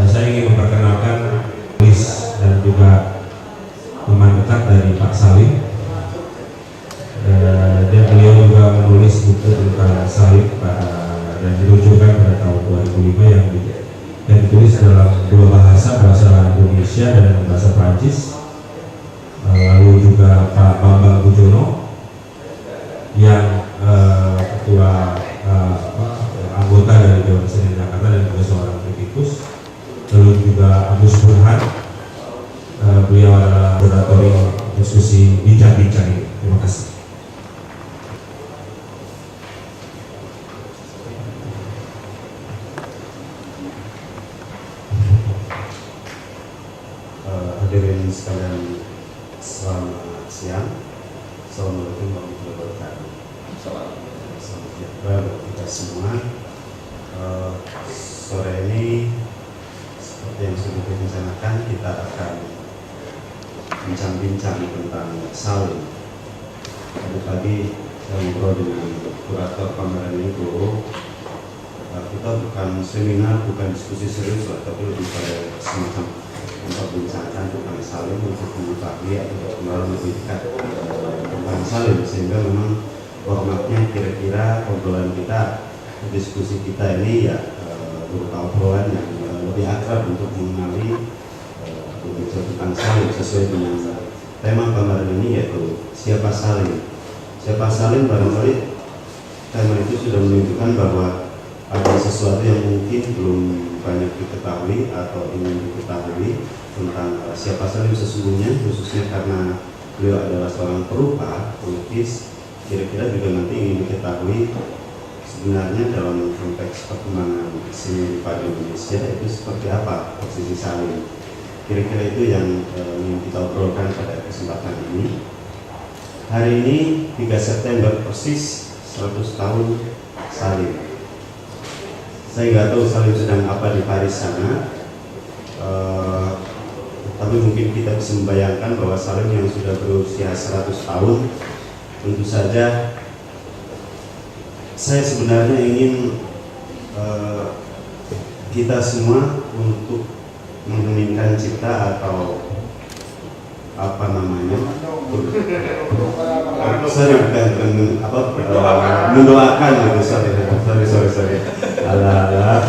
Saya ingin memperkenalkan tulis dan juga teman dekat dari Pak Salim. Dan beliau juga menulis buku tentang Salim dan diluncurkan pada tahun 2005 yang ditulis dalam dua bahasa Indonesia dan bahasa Prancis. Lalu juga Pak Bambang Bujono yang ketua anggota dari Dewan Kesenian Jakarta dan juga seorang kritikus. Lalu juga Agus Burhan, beliau adalah moderatori diskusi bincang-bincang ini. Terima kasih. Hadirin sekalian, selamat siang. Assalamualaikum warahmatullahi wabarakatuh. Selamat sejahtera buat kita semua. Sore ini seperti yang sudah direncanakan, kita akan bincang-bincang tentang Salim. Tadi pagi saya ngobrol dengan kurator pameran ini, kita bukan seminar, bukan diskusi serius, tapi lebih pada semacam memperbincangkan tentang Salim untuk mengetahui atau mengenal lebih dekat tentang Salim, sehingga memang formatnya kira-kira obrolan kita, diskusi kita ini ya berupa obrolan yang lebih akrab untuk mengenali berbicara tentang Salim sesuai dengan tema pameran ini, yaitu siapa Salim. Siapa Salim, barangkali tema itu sudah menunjukkan bahwa ada sesuatu yang mungkin belum banyak diketahui atau ingin diketahui tentang siapa Salim sesungguhnya, khususnya karena beliau adalah seorang perupa, pelukis. Kira-kira juga nanti ingin diketahui sebenarnya dalam konteks perkembangan seni rupa di Indonesia itu seperti apa posisi Salim. Kira-kira itu yang ingin kita obrolkan pada kesempatan ini. Hari ini 3 September persis 100 tahun Salim. Saya nggak tahu Salim sedang apa di Paris sana, tapi mungkin kita bisa membayangkan bahwa Salim yang sudah berusia 100 tahun, tentu saja saya sebenarnya ingin kita semua untuk mengheningkan cipta atau apa namanya, mendoakan gitu, sorry. Alah.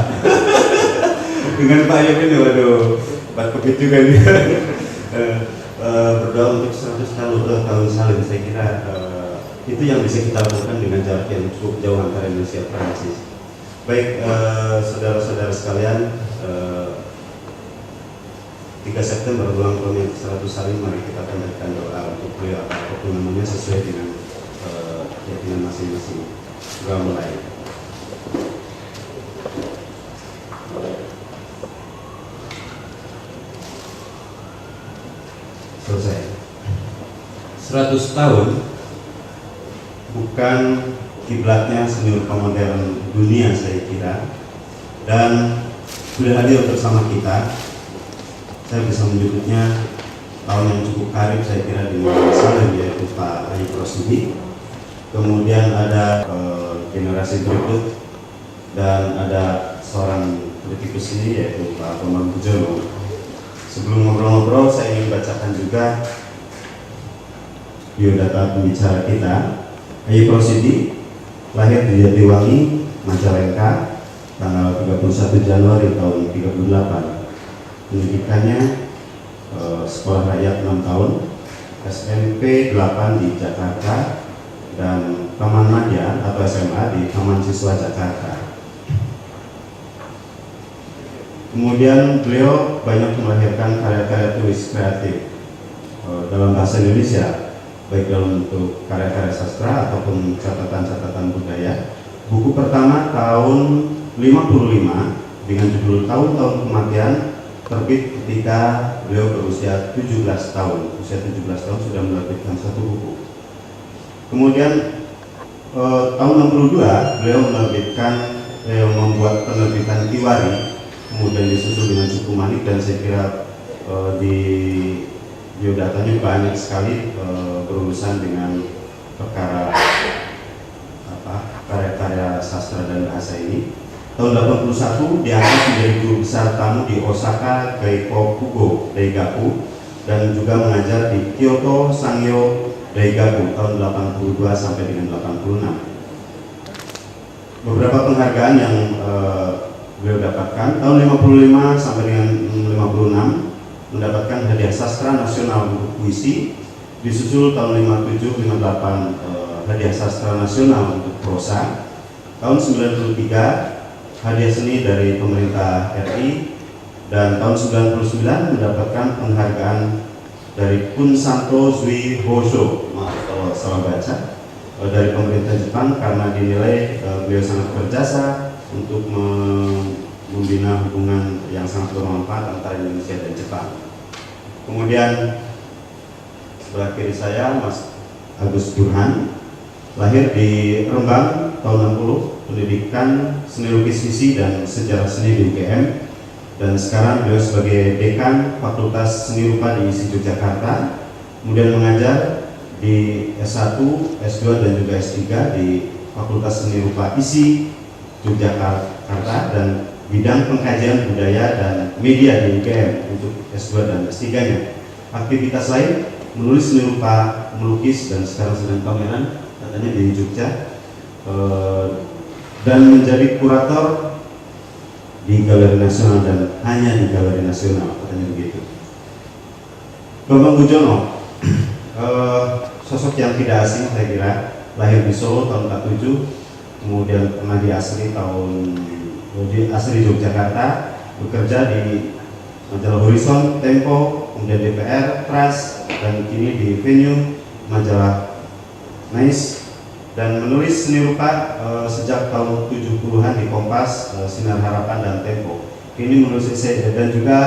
Dengan Pak Ayub ini, waduh, Pak Kepit juga nih. Berdoa untuk 100 tahun Salim. Saya kira itu yang bisa kita lakukan dengan jarak yang cukup jauh antara Indonesia dan Prancis. Baik, saudara-saudara sekalian, 3 September ulang tahun yang 100 Salim, mari kita panjatkan doa untuk beliau apapun namanya sesuai dengan keyakinan masing-masing. Doa mulai. Selesai. 100 tahun bukan kiblatnya seni rupa modern dunia, saya kira, dan sudah hadir bersama kita. Saya bisa menyebutnya tahun yang cukup karib, saya kira, di Salim, yaitu Pak Ayub Rosidi. Kemudian ada generasi berikut, dan ada seorang kritikus ini, yaitu Pak Bambang Bujono. Sebelum ngobrol-ngobrol, saya ingin bacakan juga biodata pembicara kita. Ayub Rosidi lahir di Jatiwangi, Majalengka, tanggal 31 Januari tahun 38. Pendidikannya sekolah rakyat 6 tahun, SMP 8 di Jakarta, dan Taman Madya atau SMA di Taman Siswa Jakarta. Kemudian beliau banyak melahirkan karya-karya tulis kreatif dalam bahasa Indonesia, baik dalam bentuk karya-karya sastra ataupun catatan-catatan budaya. Buku pertama tahun 55 dengan judul Tahun-Tahun Kematian terbit ketika beliau berusia 17 tahun. Usia 17 tahun sudah menerbitkan satu buku. Kemudian tahun 62 beliau membuat penerbitan Kiwari, kemudian disusul dengan Cukup Manik, dan saya kira di biodatanya banyak sekali berurusan dengan perkara karya-karya sastra dan bahasa ini. Tahun 81 diangkat menjadi guru besar tamu di Osaka Gaikokugo Daigaku, dan juga mengajar di Kyoto Sangyo Daigaku tahun 82 sampai dengan 86. Beberapa penghargaan yang beliau dapatkan tahun 55 sampai dengan 56, mendapatkan hadiah sastra nasional untuk puisi, disusul tahun 57 58 hadiah sastra nasional untuk prosa. Tahun 93 hadiah seni dari pemerintah RI, dan tahun 99 mendapatkan penghargaan dari Kun Santo Zui Hosho, maaf kalau salah baca, dari pemerintah Jepang karena dinilai beliau sangat berjasa untuk membina hubungan yang sangat bermanfaat antara Indonesia dan Jepang. Kemudian sebelah kiri saya Mas Agus Burhan, lahir di Rembang tahun 60, pendidikan seni lukis visi dan sejarah seni di UGM, dan sekarang beliau sebagai dekan Fakultas Seni Rupa di ISI Yogyakarta, kemudian mengajar di S1, S2 dan juga S3 di Fakultas Seni Rupa ISI Yogyakarta, dan bidang pengkajian budaya dan media di UGM untuk S2 dan S3-nya. Aktivitas lain menulis seni rupa, melukis, dan sekarang sedang pameran katanya di Jogja, dan menjadi kurator di Galeri Nasional dan hanya di Galeri Nasional, katanya begitu. Bambang Bujono, sosok yang tidak asing saya kira, lahir di Solo tahun 47, kemudian pernah di asli Yogyakarta, bekerja di majalah Horizon, Tempo, kemudian DPR, Trust, dan kini di Venue, majalah Nice, dan menulis seni rupa sejak tahun 70-an di Kompas, Sinar Harapan, dan Tempo. Kini menulis esai dan juga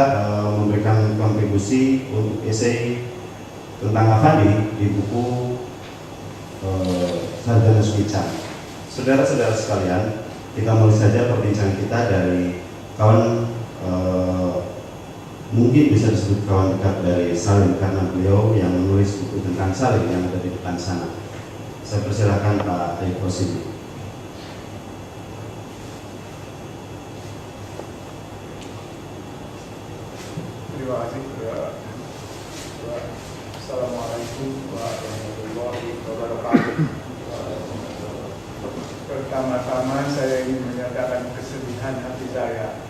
memberikan kontribusi untuk esai tentang Avandi di buku Sarjana Suica. Saudara-saudara sekalian, kita mulai saja perbincangan kita dari kawan, mungkin bisa disebut kawan dekat dari Salim karena beliau yang menulis buku tentang Salim yang ada di depan sana. Saya persilakan Pak Eko Sini. Terima kasih. Assalamualaikum warahmatullahi wabarakatuh. Pertama-tama saya ingin menyatakan kesedihan hati saya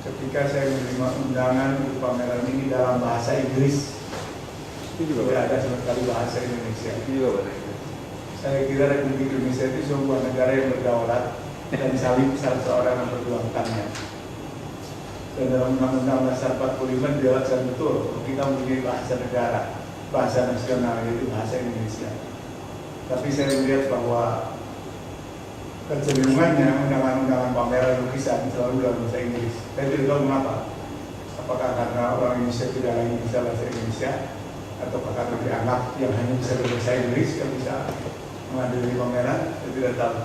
ketika saya menerima undangan untuk pameran ini dalam bahasa Inggris. Tidak ada sama sekali bahasa Indonesia. Saya kira Republik Indonesia itu sebuah negara yang berdaulat dan Salim salah seorang yang memperjuangkannya. Dan dalam Undang-Undang Dasar 45 dijelaskan betul kita mempunyai bahasa negara, bahasa nasional, yaitu bahasa Indonesia. Tapi saya melihat bahwa kecenderungannya undangan-undangan pameran lukisan selalu dalam bahasa Inggris. Saya tidak tahu mengapa. Apakah karena orang Indonesia tidak lagi bisa bahasa Indonesia, atau karena dianggap yang hanya bisa berbahasa Inggris yang bisa menghadiri pameran, saya tidak tahu.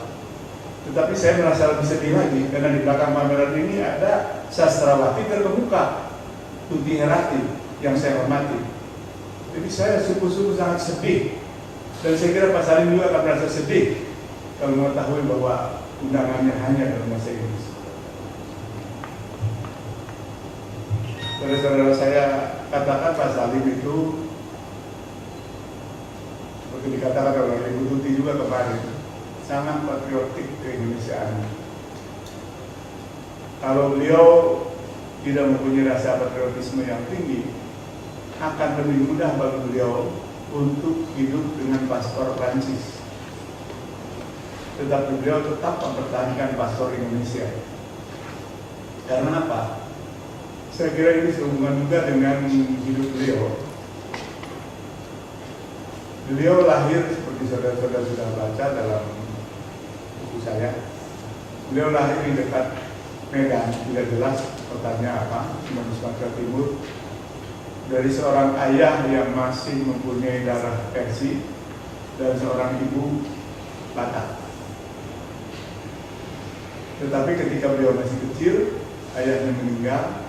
Tetapi saya merasa lebih sedih lagi karena di belakang pameran ini ada sastrawati terkemuka, Tuti Herati, yang saya hormati. Jadi saya sungguh-sungguh sangat sedih, dan saya kira Pak Salim juga akan merasa sedih kalau mengetahui bahwa undangannya hanya dalam bahasa Inggris. Saudara-saudara saya katakan Pak Salim itu, seperti dikatakan oleh Ibu Tuti juga kemarin, sangat patriotik keindonesiaan. Kalau beliau tidak mempunyai rasa patriotisme yang tinggi, akan lebih mudah bagi beliau untuk hidup dengan paspor Prancis. Tetapi beliau tetap mempertahankan paspor Indonesia. Karena apa? Saya kira ini sehubungan juga dengan hidup beliau. Beliau lahir seperti saudara-saudara sudah baca dalam buku saya. Beliau lahir di dekat Medan, tidak jelas kotanya apa, cuma di Sumatera Timur, dari seorang ayah yang masih mempunyai darah Persia dan seorang ibu Batak. Tetapi ketika beliau masih kecil, ayahnya meninggal,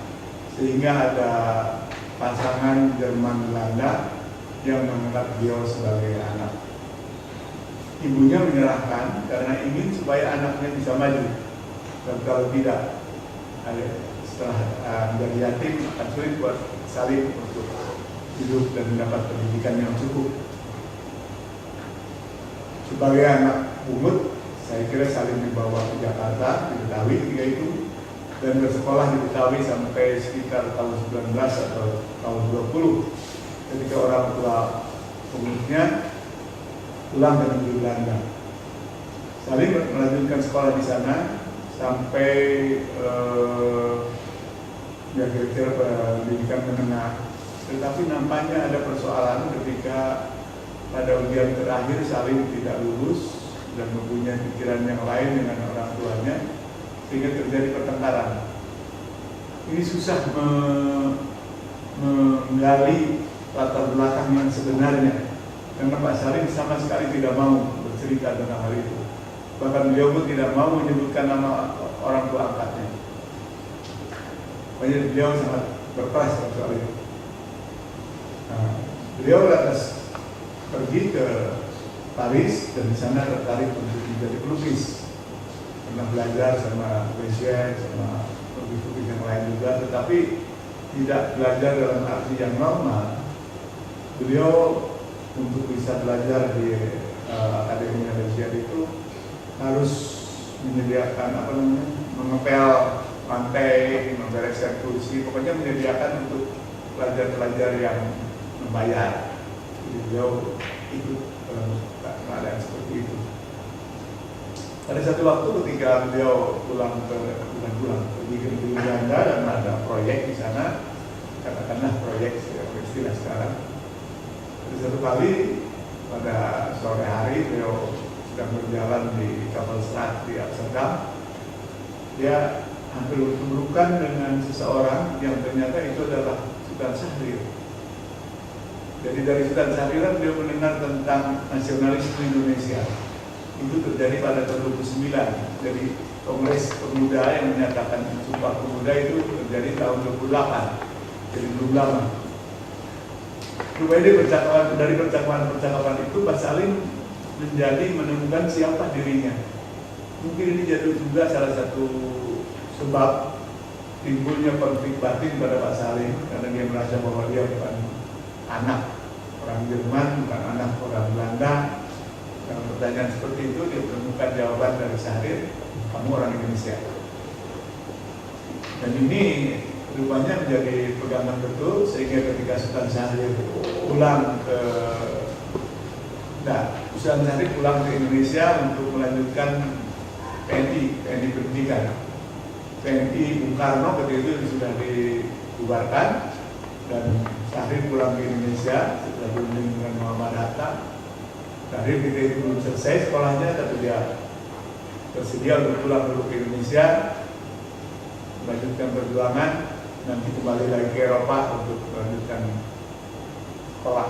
sehingga ada pasangan Jerman Belanda yang menganggap beliau sebagai anak. Ibunya menyerahkan karena ingin supaya anaknya bisa maju. Dan kalau tidak, setelah menjadi yatim akan sulit buat Salim untuk hidup dan mendapat pendidikan yang cukup. Sebagai anak pungut, saya kira Salim dibawa ke Jakarta, di Betawi ketika itu, dan bersekolah di Betawi sampai sekitar tahun 19 atau tahun 20, ketika orang tua pengurusnya pulang ke negeri Belanda. Salim melanjutkan sekolah di sana sampai ya kira-kira pendidikan menengah. Tetapi nampaknya ada persoalan ketika pada ujian terakhir Salim tidak lulus dan mempunyai pikiran yang lain dengan orang tuanya, sehingga terjadi pertengkaran. Ini susah menggali latar belakang yang sebenarnya, karena Pak Salim sama sekali tidak mau bercerita tentang hal itu. Bahkan beliau pun tidak mau menyebutkan nama orang tua angkatnya. Makanya beliau sangat berkeras soal itu. Nah, beliau lantas pergi ke Paris dan di sana tertarik untuk menjadi pelukis. Pernah belajar sama Bezier, sama pelukis-pelukis yang lain juga, tetapi tidak belajar dalam arti yang normal. Beliau untuk bisa belajar di Akademi Bezier itu harus menyediakan mengepel lantai, membereskan kursi, pokoknya menyediakan untuk pelajar-pelajar yang membayar. Jadi beliau ikut dalam keadaan seperti itu. Pada satu waktu ketika beliau pergi ke Belanda dan ada proyek di sana, katakanlah proyek istilah sekarang. Pada satu kali pada sore hari beliau sedang berjalan di Kapelstraat di Amsterdam, dia hampir bertubrukan dengan seseorang yang ternyata itu adalah Sultan Syahrir. Jadi dari Sultan Syahrir dia mendengar tentang nasionalisme Indonesia. Itu terjadi pada tahun 29. Jadi Kongres Pemuda yang menyatakan Sumpah Pemuda itu terjadi tahun 28. Jadi belum lama. Kemudian dari percakapan itu Pak Salim menemukan siapa dirinya. Mungkin ini jadi juga salah satu sebab timbulnya konflik batin pada Pak Salim, karena dia merasa bahwa dia bukan anak orang Jerman, bukan anak orang Belanda. Dalam pertanyaan seperti itu dia menemukan jawaban dari Syahrir, kamu orang Indonesia. Dan ini rupanya menjadi pegangan betul, sehingga ketika Sultan Syahrir pulang ke Indonesia untuk melanjutkan PNI pendidikan. PNI Bung Karno ketika itu sudah dibubarkan dan Syahrir pulang ke Indonesia setelah berunding dengan Muhammad Hatta. Syahrir ketika itu belum selesai sekolahnya, tapi dia bersedia untuk pulang dulu ke Indonesia, melanjutkan perjuangan, nanti kembali lagi ke Eropa untuk melanjutkan sekolah.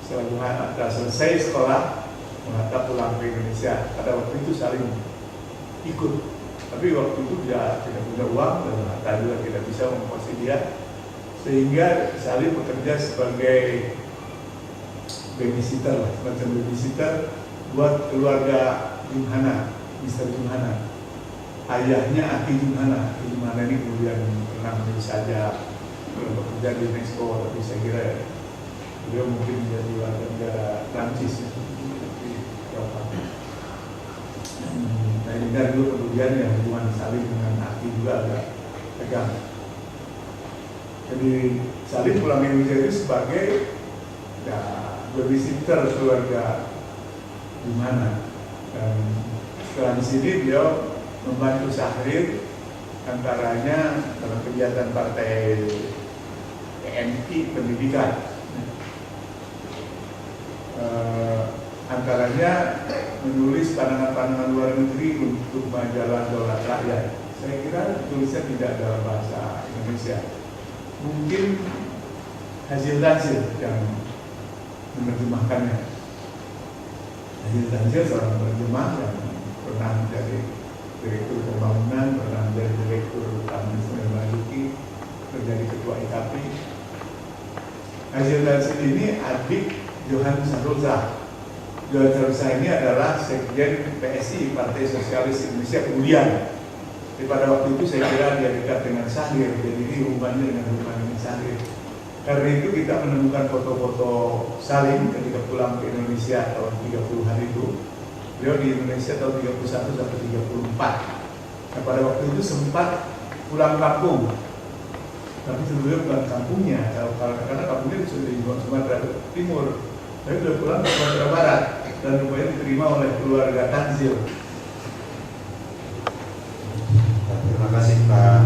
Setelah selesai sekolah, Hatta pulang ke Indonesia. Pada waktu itu Salim ikut, tapi waktu itu dia tidak punya uang dan Hatta juga tidak bisa mengkongsi dia, sehingga Salim bekerja sebagai babysitter, semacam babysitter buat keluarga Junghana, Mr. Junghana. Ayahnya Aki Junghana. Aki Junghana ini kemudian pernah menjadi saja bekerja di UNESCO, tapi saya kira beliau mungkin menjadi warga negara Prancis di Eropa. Nah ini kan dulu kemudian yang hubungan Salim dengan Aki juga agak tegang. Jadi Salim pulang Indonesia itu sebagai babysitter keluarga Junghana. Dan setelah di sini beliau membantu Syahrir, antaranya dalam kegiatan partai PNI pendidikan. Antaranya menulis pandangan-pandangan luar negeri untuk majalah Daulat Rakyat. Saya kira tertulisnya tidak dalam bahasa Indonesia. Mungkin Hasil Tanzil yang menerjemahkannya. Hasil Tanzil seorang penerjemah yang pernah menjadi direktur pembangunan, pernah menjadi direktur Taman Ismail Marzuki, menjadi ketua IKP. Hasil Tanzil ini adik Johan Saroza. Johan Saroza ini adalah sekjen PSI, Partai Sosialis Indonesia kemudian. Jadi pada waktu itu saya kira dia dekat dengan Syahrir, jadi ini hubungannya dengan hubungan Syahrir. Karena itu kita menemukan foto-foto Salim ketika pulang ke Indonesia tahun 30-an itu. Beliau di Indonesia tahun 31 sampai 34. Nah, pada waktu itu sempat pulang kampung. Tapi sebelumnya bukan kampungnya, karena kampungnya sudah di Sumatera Timur. Tapi sudah pulang ke Sumatera Barat dan rupanya diterima oleh keluarga Tanzil. Terima kasih Pak.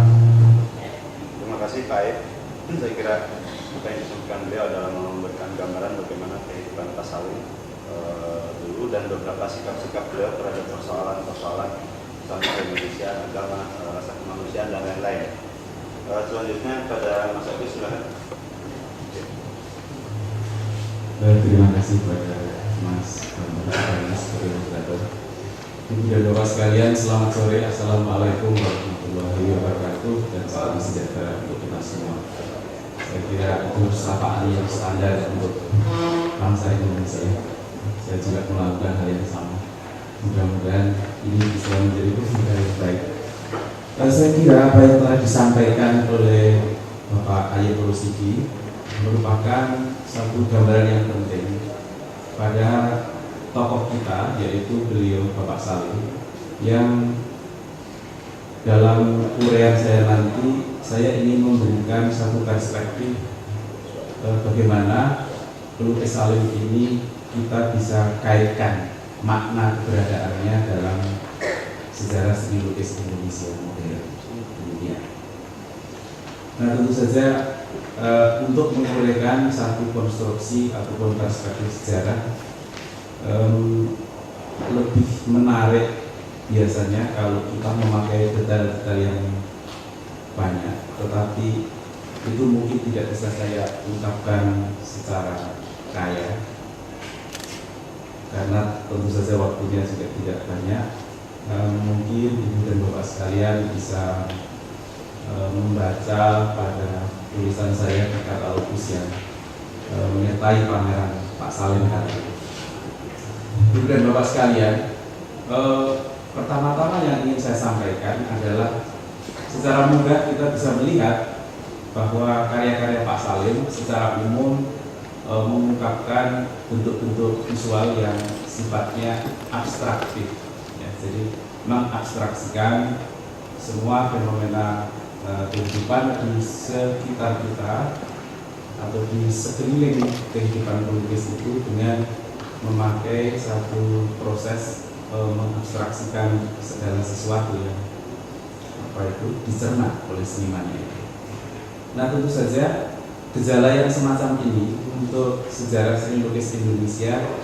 Terima kasih Pak Aib. Saya kira apa yang disebutkan beliau adalah memberikan gambaran bagaimana kehidupan Pak Salim dulu dan beberapa sikap-sikap beliau terhadap persoalan-persoalan misalnya Indonesia, agama, rasa kemanusiaan dan lain-lain. Selanjutnya pada Mas Agus silakan. Terima kasih kepada Mas sebagai moderator. Ibu dan Bapak sekalian, selamat sore. Assalamualaikum warahmatullahi wabarakatuh dan salam sejahtera untuk kita semua. Saya kira itu sapaan yang standar untuk bangsa Indonesia. Saya juga melakukan hal yang sama. Mudah-mudahan ini bisa menjadi persembahan yang baik. Saya kira apa yang telah disampaikan oleh Bapak Ayep Rosidi merupakan satu gambaran yang penting pada tokoh kita, yaitu beliau Bapak Salim, yang dalam uraian saya nanti saya ingin memberikan satu perspektif bagaimana pelukis Salim ini kita bisa kaitkan makna keberadaannya dalam sejarah seni lukis Indonesia modern dunia. Nah, tentu saja untuk menguraikan satu konstruksi ataupun perspektif sejarah lebih menarik biasanya kalau kita memakai detail-detail yang banyak, tetapi itu mungkin tidak bisa saya ungkapkan secara kaya karena tentu saja waktunya juga tidak banyak. Mungkin Ibu dan Bapak sekalian bisa membaca pada tulisan saya di katalogus yang menyertai pameran Pak Salim hari ini. Ibu dan Bapak sekalian, pertama-tama yang ingin saya sampaikan adalah secara mudah kita bisa melihat bahwa karya-karya Pak Salim secara umum mengungkapkan bentuk-bentuk visual yang sifatnya abstraktif, ya, jadi mengabstraksikan semua fenomena kehidupan di sekitar kita atau di sekeliling kehidupan pelukis itu dengan memakai satu proses mengabstraksikan segala sesuatu yang dicerna oleh senimannya. Nah, tentu saja gejala yang semacam ini untuk sejarah seni lukis Indonesia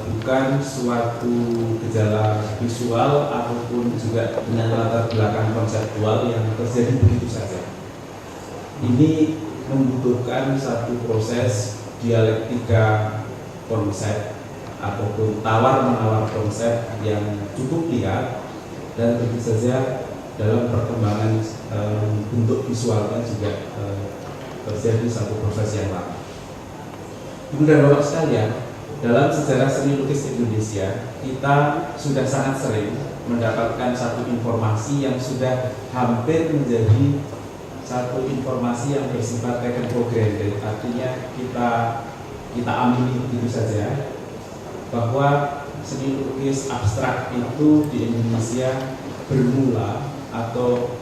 bukan suatu gejala visual ataupun juga dengan latar belakang konseptual yang terjadi begitu saja. Ini membutuhkan satu proses dialektika konsep ataupun tawar-menawar konsep yang cukup liar, dan tentu saja dalam perkembangan bentuk visualnya juga terjadi satu proses yang lama. Ibu dan Bapak sekalian, dalam sejarah seni lukis Indonesia kita sudah sangat sering mendapatkan satu informasi yang sudah hampir menjadi satu informasi yang bersifat taken for granted, artinya kita amini begitu saja, bahwa seni lukis abstrak itu di Indonesia bermula atau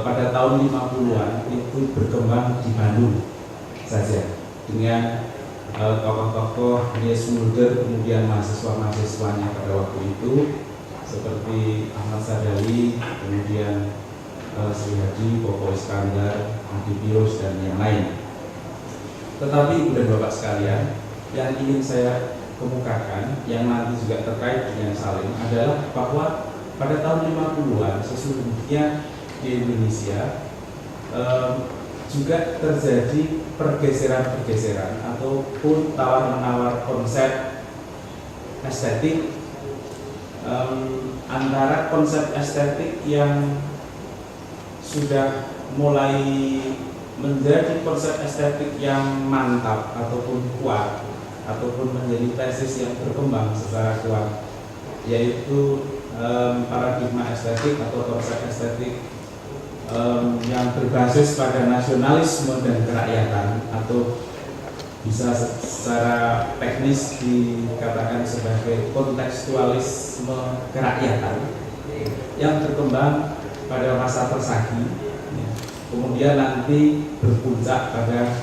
pada tahun 50-an itu berkembang di Bandung saja dengan tokoh-tokoh Nies Mulder, kemudian mahasiswa-mahasiswanya pada waktu itu seperti Ahmad Sadali, kemudian Sri Hadi, Koko Iskandar, Adi Bios, dan yang lain. Tetapi Ibu dan Bapak sekalian, yang ingin saya kemukakan yang nanti juga terkait dengan Salim adalah bahwa pada tahun 50-an sesungguhnya di Indonesia juga terjadi pergeseran-pergeseran ataupun tawar-menawar konsep estetik antara konsep estetik yang sudah mulai menjadi konsep estetik yang mantap ataupun kuat ataupun menjadi tesis yang berkembang secara kuat, yaitu paradigma estetik atau konsep estetik yang berbasis pada nasionalisme dan kerakyatan, atau bisa secara teknis dikatakan sebagai kontekstualisme kerakyatan yang berkembang pada masa Persagi, kemudian nanti berpuncak pada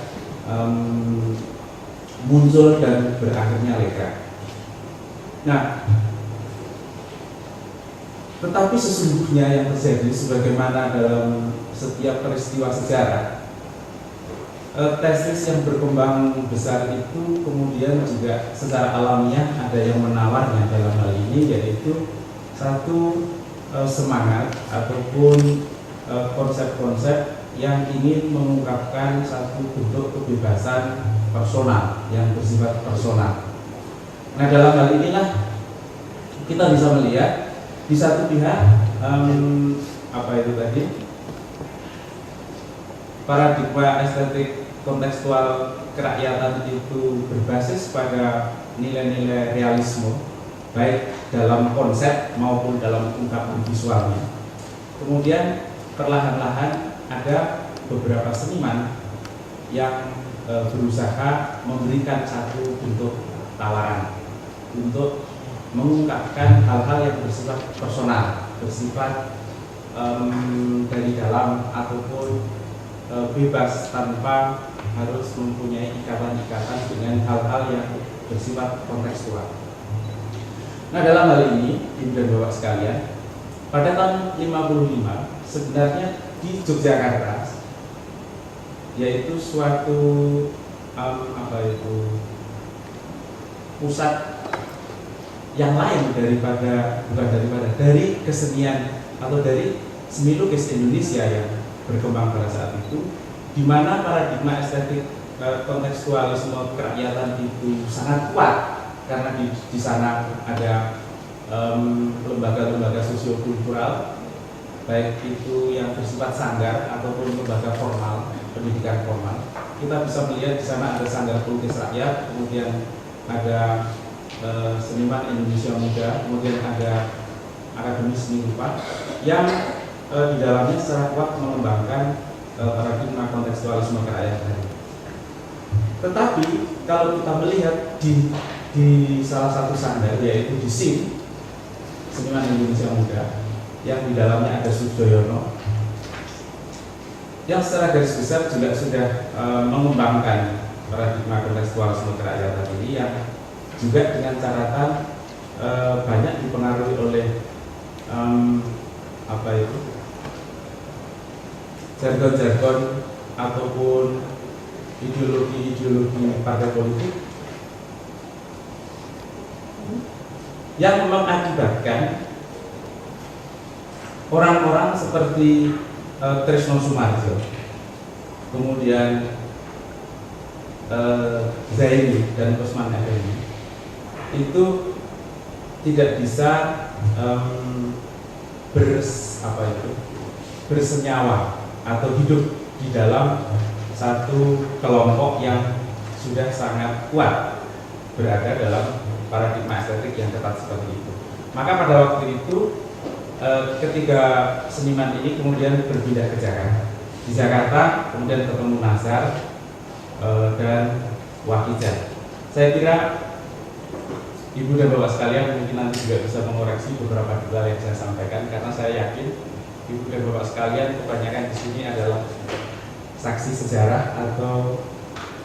muncul dan berakhirnya Leka. Nah, tetapi sesungguhnya yang terjadi sebagaimana dalam setiap peristiwa sejarah, tesis yang berkembang besar itu kemudian juga secara alamiah ada yang menawarnya dalam hal ini, yaitu satu semangat ataupun konsep-konsep yang ingin mengungkapkan satu bentuk kebebasan personal yang bersifat personal. Nah, dalam hal inilah kita bisa melihat di satu pihak paradigma estetik kontekstual kerakyatan itu berbasis pada nilai-nilai realisme, baik dalam konsep maupun dalam ungkapan visualnya. Kemudian perlahan-lahan ada beberapa seniman yang berusaha memberikan satu bentuk tawaran untuk mengungkapkan hal-hal yang bersifat personal, bersifat dari dalam ataupun bebas tanpa harus mempunyai ikatan-ikatan dengan hal-hal yang bersifat kontekstual. Nah, dalam hal ini, Ibu dan Bapak sekalian, pada tahun 55 sebenarnya di Yogyakarta, yaitu suatu pusat yang lain dari kesenian atau dari seni lukis Indonesia yang berkembang pada saat itu, di mana paradigma estetik kontekstualisme kerakyatan itu sangat kuat karena di sana ada lembaga-lembaga sosiokultural, baik itu yang bersifat sanggar ataupun lembaga formal, pendidikan formal. Kita bisa melihat di sana ada Sanggar Pelukis Rakyat, kemudian ada Seniman Indonesia Muda, kemudian ada Akademi Seni Rupa yang di dalamnya secara kuat mengembangkan paradigma kontekstualisme kerakyatan. Tetapi kalau kita melihat di salah satu sanggar, yaitu di SIM, Seniman Indonesia Muda, yang di dalamnya ada Sujoyono, yang secara garis besar juga sudah mengembangkan paradigma kontekstualisme kerakyatan ini, yang juga dengan catatan banyak dipengaruhi oleh jargon-jargon ataupun ideologi partai politik yang mengakibatkan orang-orang seperti Trisno Soemardjo, kemudian Zaini dan Usman Effendi itu tidak bisa bersenyawa atau hidup di dalam satu kelompok yang sudah sangat kuat berada dalam paradigma estetik yang ketat seperti itu. Maka pada waktu itu ketiga seniman ini kemudian berpindah ke Jakarta. Di Jakarta kemudian ketemu Nazar dan Wahijan. Saya kira Ibu dan Bapak sekalian mungkin nanti juga bisa mengoreksi beberapa detail yang saya sampaikan, karena saya yakin Ibu dan Bapak sekalian kebanyakan di sini adalah saksi sejarah atau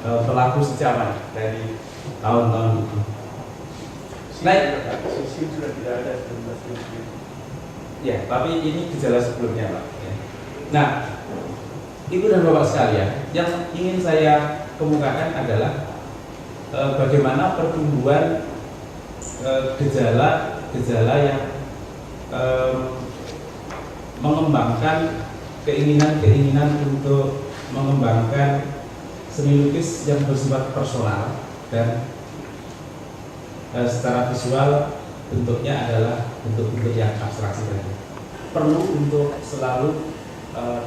pelaku sejarah dari tahun-tahun itu. Sistem sudah tidak ada 19 ya, tapi ini gejala sebelumnya, Pak. Nah, Ibu dan Bapak sekalian, yang ingin saya kemukakan adalah bagaimana pertumbuhan gejala yang mengembangkan keinginan untuk mengembangkan seni lukis yang bersifat personal dan secara visual bentuknya adalah bentuk-bentuk yang abstraksi tadi. Perlu untuk selalu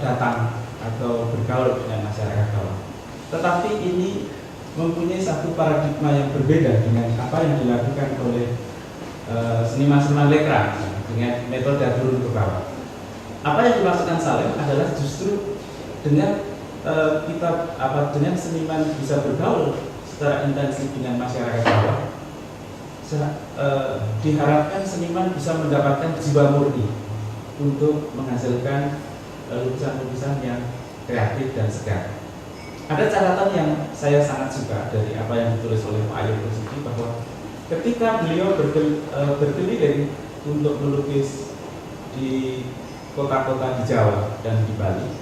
datang atau bergaul dengan masyarakat bawah. Tetapi ini mempunyai satu paradigma yang berbeda dengan apa yang dilakukan oleh seniman-seniman lekra dengan metode turun ke bawah. Apa yang dimaksudkan Salim adalah justru dengan dengan seniman bisa bergaul secara intensif dengan masyarakat bawah, diharapkan seniman bisa mendapatkan jiwa murni untuk menghasilkan lukisan-lukisan yang kreatif dan segar. Ada catatan yang saya sangat suka dari apa yang ditulis oleh Pak Ayu Rusidi, bahwa ketika beliau berkeliling untuk melukis di kota-kota di Jawa dan di Bali,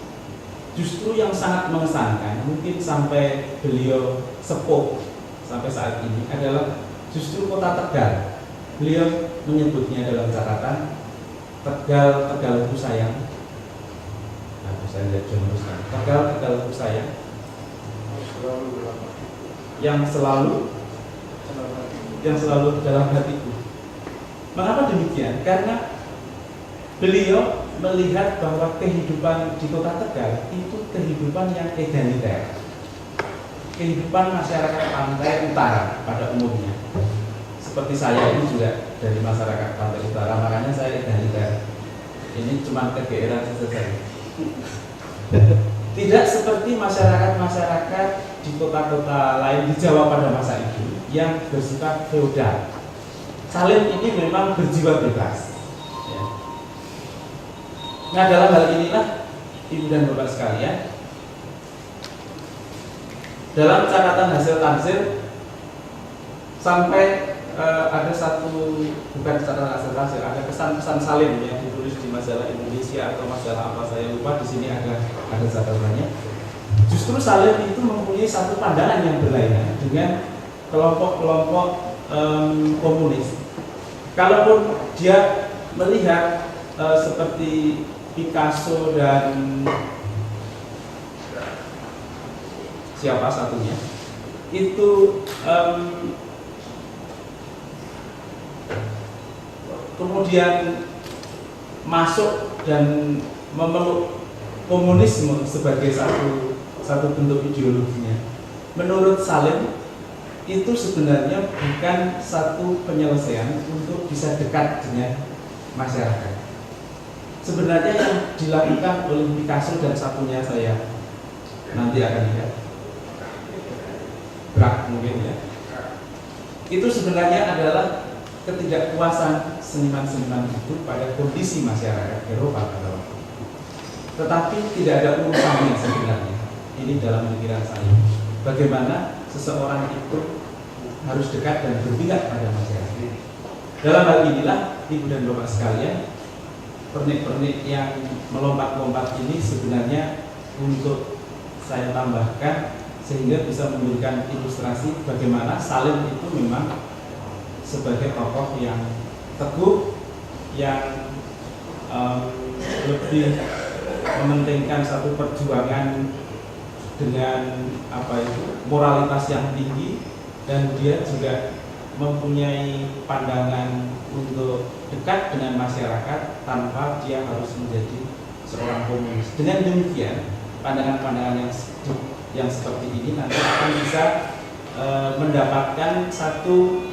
justru yang sangat mengesankan, mungkin sampai beliau sepuh sampai saat ini, adalah justru kota Tegal. Beliau menyebutnya dalam catatan Tegalku sayang. Nah, saya lihat Tegalku sayang, yang selalu dalam hatiku. Mengapa demikian? Karena beliau melihat bahwa kehidupan di kota Tegal itu kehidupan yang egaliter, kehidupan masyarakat pantai utara pada umumnya. Seperti saya ini juga dari masyarakat pantai utara, makanya saya egaliter. Ini cuma kegeeran saja. Tidak seperti masyarakat-masyarakat di kota-kota lain di Jawa pada masa itu yang bersifat feodal. Salim ini memang berjiwa bebas. Ya. Nah, dalam hal inilah Ibu dan Bapak sekalian, dalam catatan hasil tansir sampai ada satu, bukan catatan hasil tansir, ada pesan-pesan Salim yang ditulis di majalah Indonesia atau majalah apa saya lupa. Di sini ada catatannya. Justru Salim itu mempunyai satu pandangan yang berlainan dengan kelompok-kelompok komunis. Kalaupun dia melihat seperti Picasso dan siapa satunya itu kemudian masuk dan memeluk komunisme sebagai satu bentuk ideologinya. Menurut Salim itu sebenarnya bukan satu penyelesaian untuk bisa dekat dengan masyarakat. Sebenarnya yang dilakukan oleh Picasso dan satunya saya nanti akan lihat, Braque mungkin ya, itu sebenarnya adalah ketidakpuasan seniman-seniman itu pada kondisi masyarakat Eropa pada waktu itu. Tetapi tidak ada urusannya sebenarnya. Ini dalam pikiran saya. Bagaimana seseorang itu harus dekat dan berpihak pada masyarakat. Dalam hal inilah Ibu dan Bapak sekalian, pernik-pernik yang melompat-lompat ini sebenarnya untuk saya tambahkan sehingga bisa memberikan ilustrasi bagaimana Salim itu memang sebagai tokoh yang teguh, yang lebih mementingkan satu perjuangan dengan moralitas yang tinggi, dan dia juga mempunyai pandangan untuk dekat dengan masyarakat tanpa dia harus menjadi seorang komunis. Dengan demikian, pandangan-pandangan yang seperti ini nanti akan bisa mendapatkan satu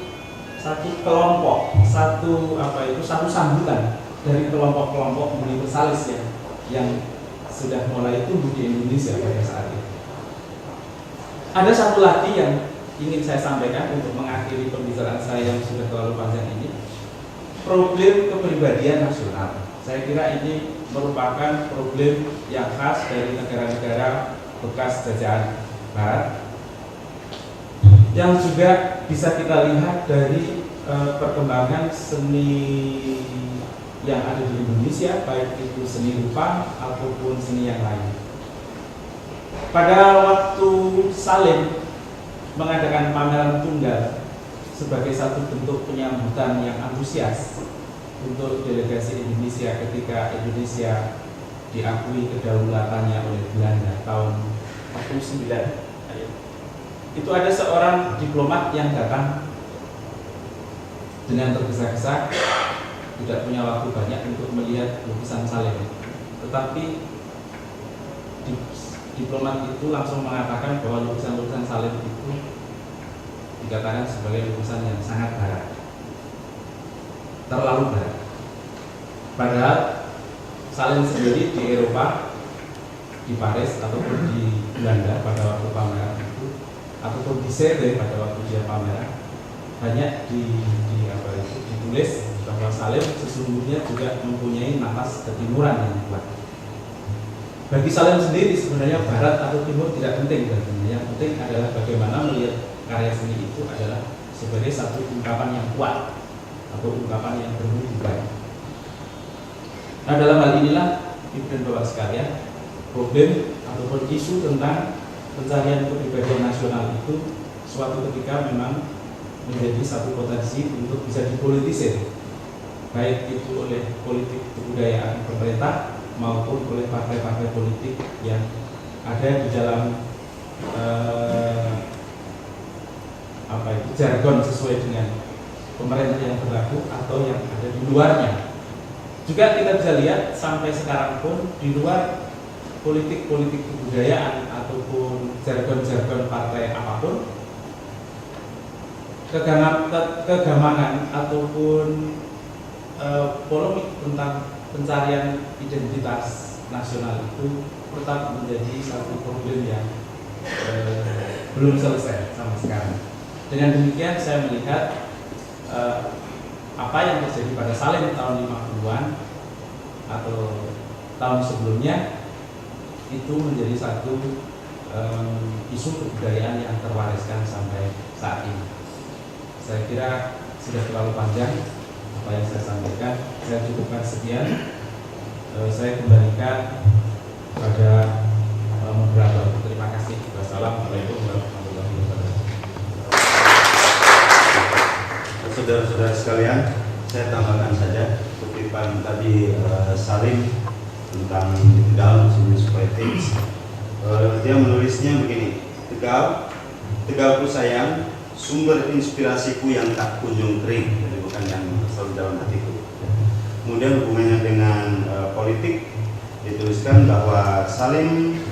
kelompok, satu sambutan dari kelompok-kelompok universalis yang sudah mulai tumbuh di Indonesia pada saat ini. Ada satu lagi yang ingin saya sampaikan untuk mengakhiri pembicaraan saya yang sudah terlalu panjang ini, problem kepribadian nasional. Saya kira ini merupakan problem yang khas dari negara-negara bekas jajahan Barat, yang juga bisa kita lihat dari perkembangan seni yang ada di Indonesia, baik itu seni rupa ataupun seni yang lain. Pada waktu Salim mengadakan pameran tunggal sebagai satu bentuk penyambutan yang antusias untuk delegasi Indonesia ketika Indonesia diakui kedaulatannya oleh Belanda tahun 49. Itu ada seorang diplomat yang datang dengan tergesa-gesa, tidak punya waktu banyak untuk melihat lukisan Salim. Tetapi diplomat itu langsung mengatakan bahwa lukisan-lukisan Salim itu dikatakan sebagai lukisan yang sangat barat, terlalu barat. Padahal Salim sendiri di Eropa, di Paris ataupun di Belanda pada waktu pameran itu, ataupun di Seville pada waktu dia pameran, banyak ditulis bahwa Salim sesungguhnya juga mempunyai nafas ketimuran yang kuat. Bagi Salim sendiri sebenarnya barat atau timur tidak penting baginya. Yang penting adalah bagaimana melihat karya seni itu adalah sebagai satu ungkapan yang kuat atau ungkapan yang berhubungan. Nah, dalam hal inilah Ibu dan Bapak sekalian, problem ataupun isu tentang pencarian kepribadian nasional itu suatu ketika memang menjadi satu potensi untuk bisa dipolitisir, baik itu oleh politik kebudayaan pemerintah maupun oleh partai-partai politik yang ada di dalam jargon sesuai dengan pemerintah yang berlaku atau yang ada di luarnya. Juga kita bisa lihat sampai sekarang pun di luar politik-politik kebudayaan ataupun jargon-jargon partai apapun, kegamangan ataupun polemik tentang pencarian identitas nasional itu tetap menjadi satu problem yang belum selesai sampai sekarang. Dengan demikian saya melihat apa yang terjadi pada Salim tahun 50-an atau tahun sebelumnya itu menjadi satu isu kebudayaan yang terwariskan sampai saat ini. Saya kira sudah terlalu panjang apa yang saya sampaikan. Saya cukupkan sekian. Saya kembalikan pada moderator. Terima kasih. Wassalamualaikum warahmatullahi wabarakatuh. Saudara-saudara sekalian, saya tambahkan saja kutipan tadi Salim tentang Tegal Poetics. Dia menulisnya begini: Tegalku sayang, sumber inspirasiku yang tak kunjung kering. Jadi bukan yang selalu dalam hatiku. Kemudian hubungannya dengan politik, dituliskan bahwa Salim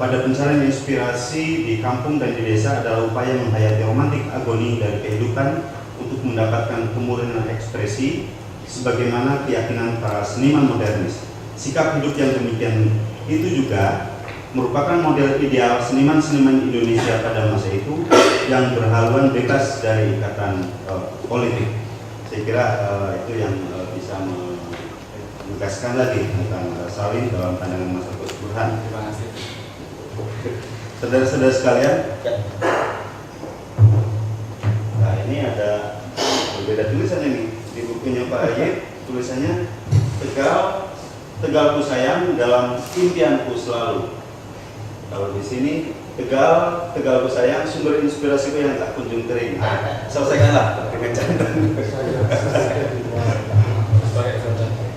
pada pencarian inspirasi di kampung dan di desa adalah upaya menghayati romantik agoni dari kehidupan untuk mendapatkan kemurnian ekspresi sebagaimana keyakinan para seniman modernis. Sikap hidup yang demikian itu juga merupakan model ideal seniman-seniman Indonesia pada masa itu yang berhaluan bebas dari ikatan politik. Saya kira itu yang bisa menegaskan lagi tentang Salim dalam pandangan Mas Agus Burhan. Terima kasih. Saudara-saudara sekalian, nah ini ada berbeda tulisan ini di bukunya Pak Ayib. Tulisannya Tegalku sayang dalam impianku selalu. Kalau di sini Tegalku sayang, sumber inspirasiku yang tak kunjung kering. Nah, selesaikanlah dengan canda.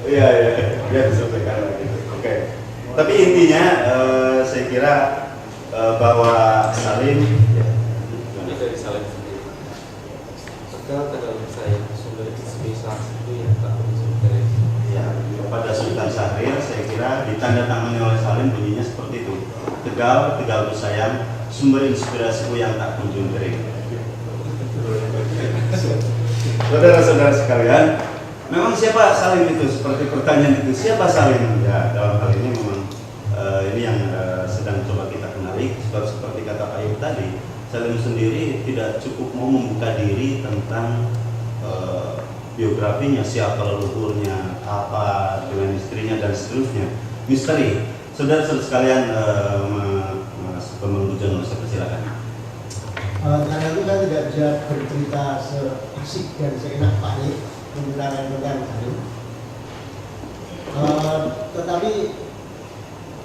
Iya, biar diselesaikan lagi. Oke. Tapi intinya saya kira bahwa Salim Ini dari Salim sendiri. Tegalku sayang, sumber inspirasiku yang tak kunjung kering. ya kepada Sultan Syahrir, saya kira ditandatangani oleh Salim bunyinya seperti itu. Tegalku sayang, sumber inspirasiku yang tak kunjung kering. Saudara-saudara sekalian, memang siapa Salim itu? Seperti pertanyaan itu, siapa Salim? Ya, dalam hal ini memang ini yang sedang coba kita kenali. Seperti kata Pak Ayub tadi, Salim sendiri tidak cukup mau membuka diri tentang biografinya, siapa leluhurnya, apa dengan istrinya dan seterusnya. Misteri. Saudara-saudara sekalian, Mas Pembantu Jono, saya persilakan. Karena itu kan tidak bisa bercerita seasik dan seenak Pak Ayub menceritakan tentang Salim. Tetapi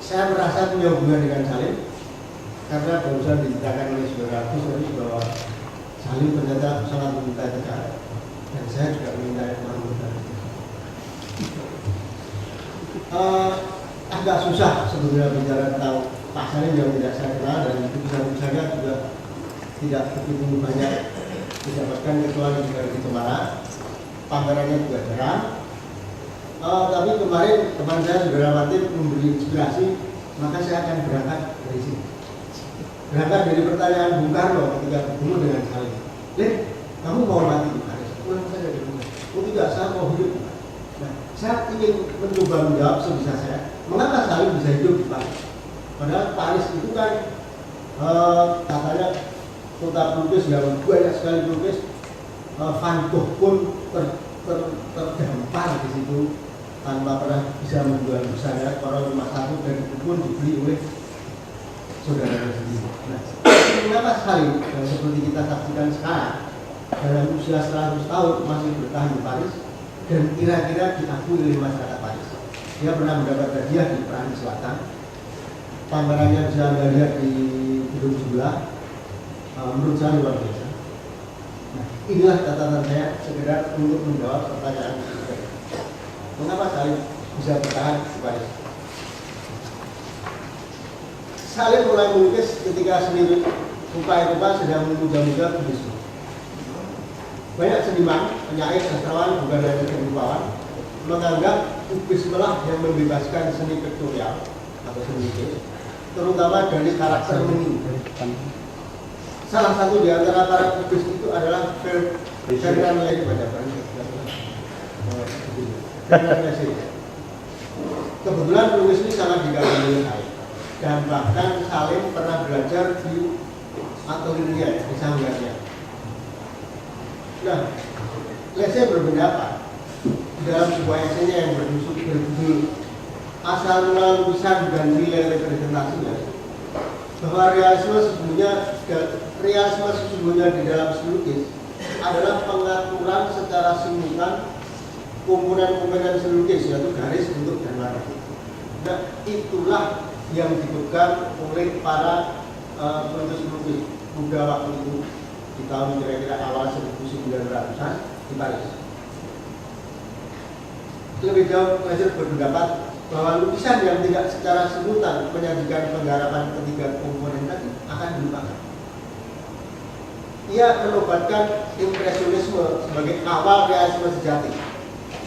saya merasa punya hubungan dengan Salim karena barusan diceritakan oleh saudara Agus tadi bahwa Salim ternyata sangat mencintai negara dan saya juga mencintai orang muda. agak susah sebetulnya bicara tentang Pak Salim yang tidak saya kenal, dan tulisan-tulisannya juga tidak begitu banyak didapatkan kecuali dari Cemara. Pamerannya juga jarang. Tapi kemarin teman saya Saudara Martin memberi inspirasi, maka saya akan berangkat dari sini. Berangkat dari pertanyaan Bung Karno ketika bertemu dengan Salim. Lin, kamu mau mati di Paris? Ulang saja dari Bung Karno. Oh tidak, saya mau hidup. Nah, saya ingin mencoba menjawab sebisa saya, mengapa Salim bisa hidup di Paris? Padahal Paris itu kan katanya kota pelukis yang banyak sekali pelukis. Van Gogh pun terdampar di situ tanpa pernah bisa menjual busanya. Orang rumah satu dan itu pun dibeli oleh saudaranya sendiri. Nah, mengapa Salim yang seperti kita saksikan sekarang dalam usia 100 tahun masih bertahan di Paris dan kira-kira diakui oleh masyarakat Paris? Dia pernah mendapat hadiah di Perancis Selatan. Pamerannya bisa Anda lihat di gedung sebelah. Menurut saya luar biasa. Nah, inilah catatan saya sekedar untuk menjawab pertanyaan itu. Mengapa Salim bisa bertahan di Paris? Salim mulai melukis ketika seni rupa Eropa sedang memuja-muja kubisme. Banyak seniman, penyair, sastrawan, bukan hanya seni rupawan, menganggap kubisme lah yang membebaskan seni vektorial atau seni lukis, terutama dari karakter menu. Salah satu di antara para kubis itu adalah Ferdinand Lassie pada kebetulan pelukis ini sangat dikagumi saya, dan bahkan Salim pernah belajar di atelier di sanggarnya. Nah, Lassie berpendapat dalam sebuah esainya yang berjudul Asal Mula Lukisan dan Nilai Representasinya, bahwa realisme sesungguhnya di dalam seni lukis adalah pengaturan secara simultan komponen-komponen seni lukis, yaitu garis, bentuk, dan warna. Nah, itulah yang dipegang oleh para pelukis-pelukis muda waktu itu di tahun kira-kira awal 1900-an di Paris. Lebih jauh, Lassie berpendapat bahwa lukisan yang tidak secara simultan menyajikan penggarapan ketiga komponen tadi akan dilupakan. Ia menobatkan impresionisme sebagai awal realisme sejati,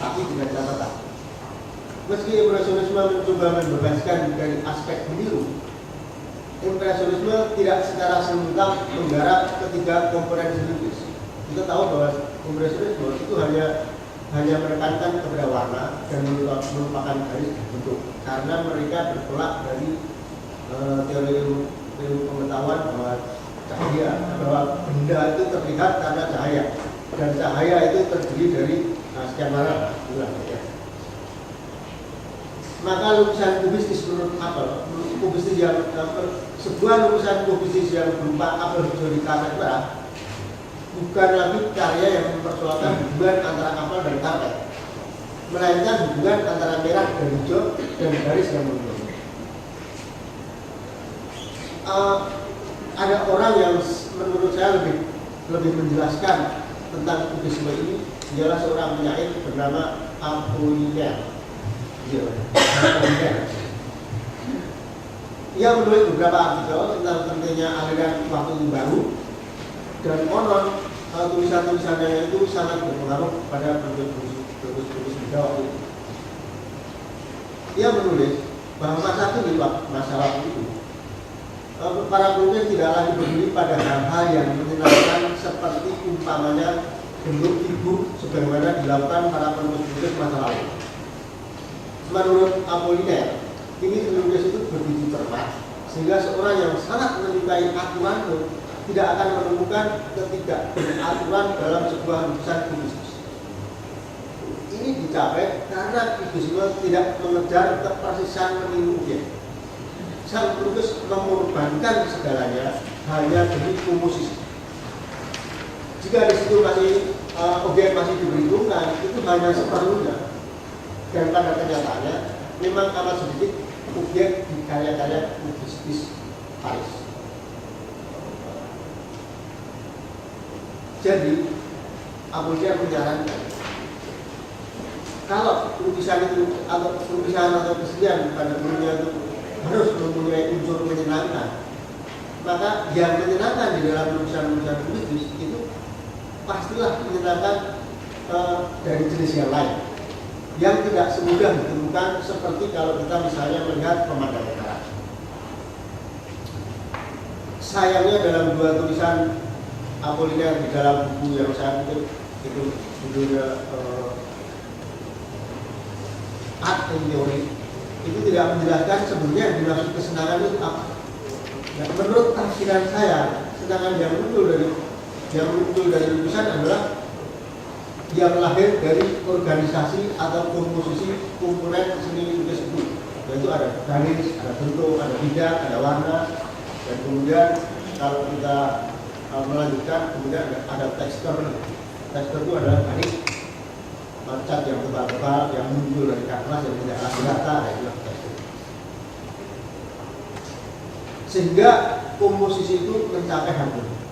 tapi dengan catatan. Meski impresionisme mencoba membebaskan dari aspek meniru, impresionisme tidak secara simultan menggarap ketiga komponen seni lukis. Kita tahu bahwa impresionisme itu hanya menekankan kepada warna dan melupakan garis dan bentuk, karena mereka bertolak dari teori pengetahuan bahwa cahaya, bahwa benda itu terlihat karena cahaya, dan cahaya itu terdiri dari sekian warna. Maka lukisan kubistis menurut Apel, kubistis yang sebuah lukisan kubistis yang berupa apel hijau di karpet merah bukan lagi karya yang mempersoalkan hubungan antara apel dan karpet, melainkan hubungan antara merah dan hijau dan garis yang menurun. Ada orang yang menurut saya lebih menjelaskan tentang kubisme ini. Dialah seorang penyair bernama Apollinaire. Ia menulis beberapa artikel tentang pentingnya aliran waktu yang baru, dan konon tulisan-tulisannya itu sangat berpengaruh pada pelukis muda waktu itu. Ia menulis bahwa masa waktu itu para pelukis tidak lagi berdiri pada hal-hal yang menyenangkan seperti umpamanya bentuk ibu sebagaimana dilakukan para pelukis masa lalu. Menurut Apollinaire, ini pelukis itu begitu cermat sehingga seorang yang sangat menyukai aturan pun tidak akan menemukan ketidakberaturan dalam sebuah lukisan kubistis. Ini dicapai karena kubisme tidak mengejar kepersisan meniru objek. Sang pelukis mengorbankan segalanya hanya demi komposisi. Jika di situ objek masih diperhitungkan, itu hanya seperlunya. Dan pada kenyataannya memang amat sedikit objek di karya-karya kubistis Paris. Jadi Apollinaire menyarankan kalau lukisan itu atau lukisan atau kesenian pada umumnya itu harus mempunyai unsur menyenangkan, maka yang menyenangkan di dalam lukisan-lukisan lukis itu pastilah menyenangkan dari jenis yang lain, yang tidak semudah ditemukan seperti kalau kita misalnya melihat pemandangan alam. Sayangnya dalam dua tulisan Apollinaire di dalam buku yang saya kutip itu judulnya Art and Theory, itu tidak menjelaskan sebenarnya yang dimaksud kesenangan itu apa. Nah, menurut tafsiran saya, kesenangan yang muncul dari lukisan adalah yang lahir dari organisasi atau komposisi komponen seni lukis itu, yaitu ada garis, ada bentuk, ada bidang, ada warna, dan kemudian kalau kita melanjutkan kemudian ada tekstur. Tekstur itu adalah garis, cat yang tebal-tebal yang muncul dari kanvas yang tidak lagi rata, itu tekstur. Sehingga komposisi itu mencapai harmoni.